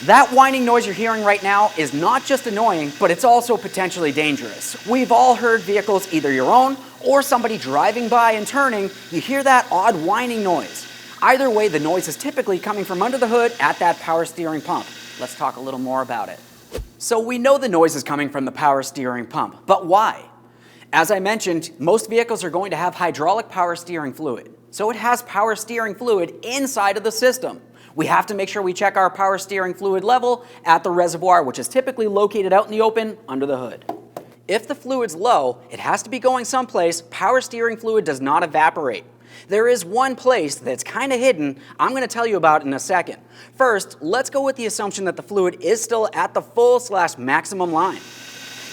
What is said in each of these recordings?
That whining noise you're hearing right now is not just annoying, but it's also potentially dangerous. We've all heard vehicles, either your own or somebody driving by and turning, you hear that odd whining noise. Either way, the noise is typically coming from under the hood at that power steering pump. Let's talk a little more about it. So we know the noise is coming from the power steering pump, but why? As I mentioned, most vehicles are going to have hydraulic power steering fluid. So it has power steering fluid inside of the system. We have to make sure we check our power steering fluid level at the reservoir, which is typically located out in the open under the hood. If the fluid's low, it has to be going someplace. Power steering fluid does not evaporate. There is one place that's kind of hidden I'm going to tell you about in a second. First, let's go with the assumption that the fluid is still at the full/maximum line.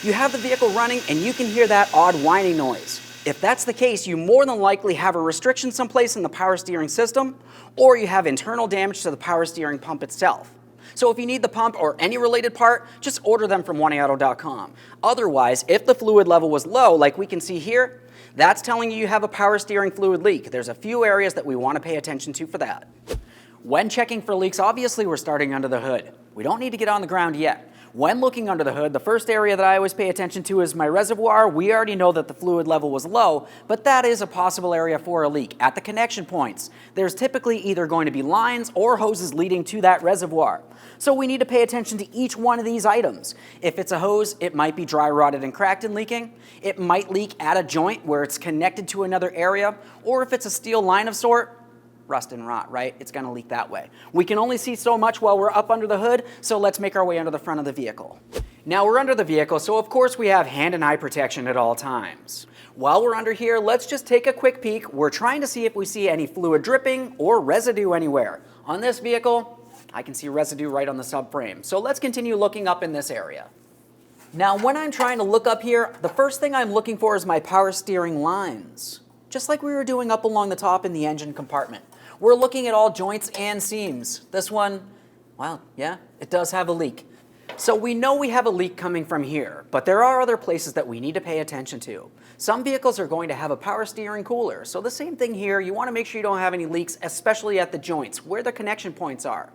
You have the vehicle running and you can hear that odd whining noise. If that's the case, you more than likely have a restriction someplace in the power steering system, or you have internal damage to the power steering pump itself. So if you need the pump or any related part, just order them from whinyauto.com. Otherwise, if the fluid level was low, like we can see here, that's telling you have a power steering fluid leak. There's a few areas that we want to pay attention to for that. When checking for leaks, obviously we're starting under the hood. We don't need to get on the ground yet. When looking under the hood, the first area that I always pay attention to is my reservoir. We already know that the fluid level was low, but that is a possible area for a leak. At the connection points, there's typically either going to be lines or hoses leading to that reservoir. So we need to pay attention to each one of these items. If it's a hose, it might be dry rotted and cracked and leaking. It might leak at a joint where it's connected to another area, or if it's a steel line of sort, rust and rot, right? It's going to leak that way. We can only see so much while we're up under the hood, so let's make our way under the front of the vehicle. Now we're under the vehicle, so of course we have hand and eye protection at all times. While we're under here, let's just take a quick peek. We're trying to see if we see any fluid dripping or residue anywhere. On this vehicle, I can see residue right on the subframe. So let's continue looking up in this area. Now when I'm trying to look up here, the first thing I'm looking for is my power steering lines. Just like we were doing up along the top in the engine compartment. We're looking at all joints and seams. This one, well, yeah, it does have a leak. So we know we have a leak coming from here, but there are other places that we need to pay attention to. Some vehicles are going to have a power steering cooler, so the same thing here, you want to make sure you don't have any leaks, especially at the joints, where the connection points are.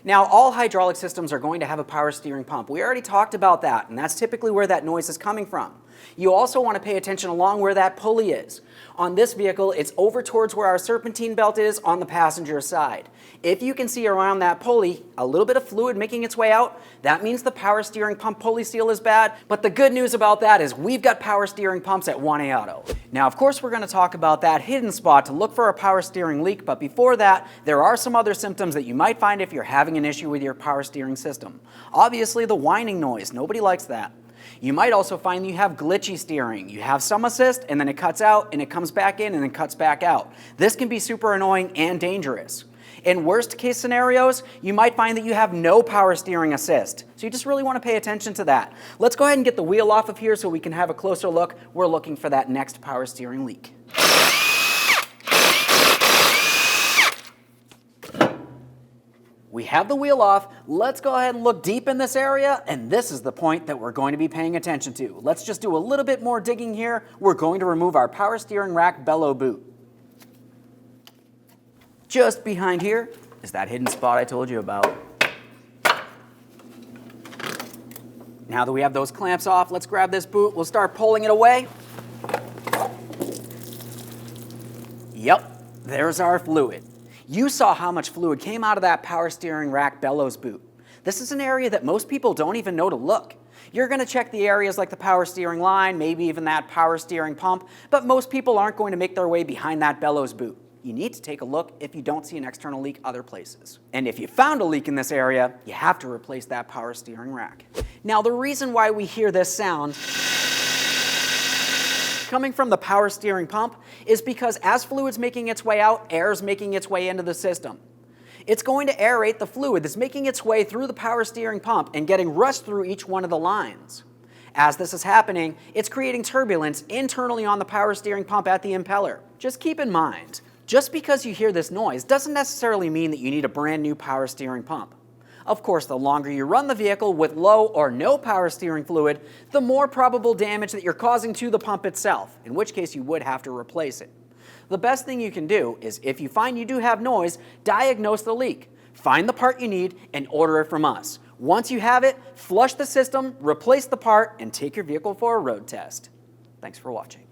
Now, all hydraulic systems are going to have a power steering pump. We already talked about that, and that's typically where that noise is coming from. You also want to pay attention along where that pulley is. On this vehicle, it's over towards where our serpentine belt is on the passenger side. If you can see around that pulley a little bit of fluid making its way out, that means the power steering pump pulley seal is bad. But the good news about that is we've got power steering pumps at Whiny Auto. Now, of course, we're going to talk about that hidden spot to look for a power steering leak, but before that, there are some other symptoms that you might find if you're having an issue with your power steering system. Obviously, the whining noise. Nobody likes that. You might also find you have glitchy steering. You have some assist, and then it cuts out, and it comes back in, and then cuts back out. This can be super annoying and dangerous. In worst case scenarios, you might find that you have no power steering assist. So you just really want to pay attention to that. Let's go ahead and get the wheel off of here so we can have a closer look. We're looking for that next power steering leak. We have the wheel off. Let's go ahead and look deep in this area, and this is the point that we're going to be paying attention to. Let's just do a little bit more digging here. We're going to remove our power steering rack bellow boot. Just behind here is that hidden spot I told you about. Now that we have those clamps off, let's grab this boot. We'll start pulling it away. Yep, there's our fluid. You saw how much fluid came out of that power steering rack bellows boot. This is an area that most people don't even know to look. You're going to check the areas like the power steering line, maybe even that power steering pump, but most people aren't going to make their way behind that bellows boot. You need to take a look if you don't see an external leak other places. And if you found a leak in this area, you have to replace that power steering rack. Now, the reason why we hear this sound coming from the power steering pump is because as fluid's making its way out, air's making its way into the system. It's going to aerate the fluid that's making its way through the power steering pump and getting rushed through each one of the lines. As this is happening, it's creating turbulence internally on the power steering pump at the impeller. Just keep in mind, just because you hear this noise doesn't necessarily mean that you need a brand new power steering pump. Of course, the longer you run the vehicle with low or no power steering fluid, the more probable damage that you're causing to the pump itself, in which case you would have to replace it. The best thing you can do is, if you find you do have noise, diagnose the leak. Find the part you need and order it from us. Once you have it, flush the system, replace the part, and take your vehicle for a road test. Thanks for watching.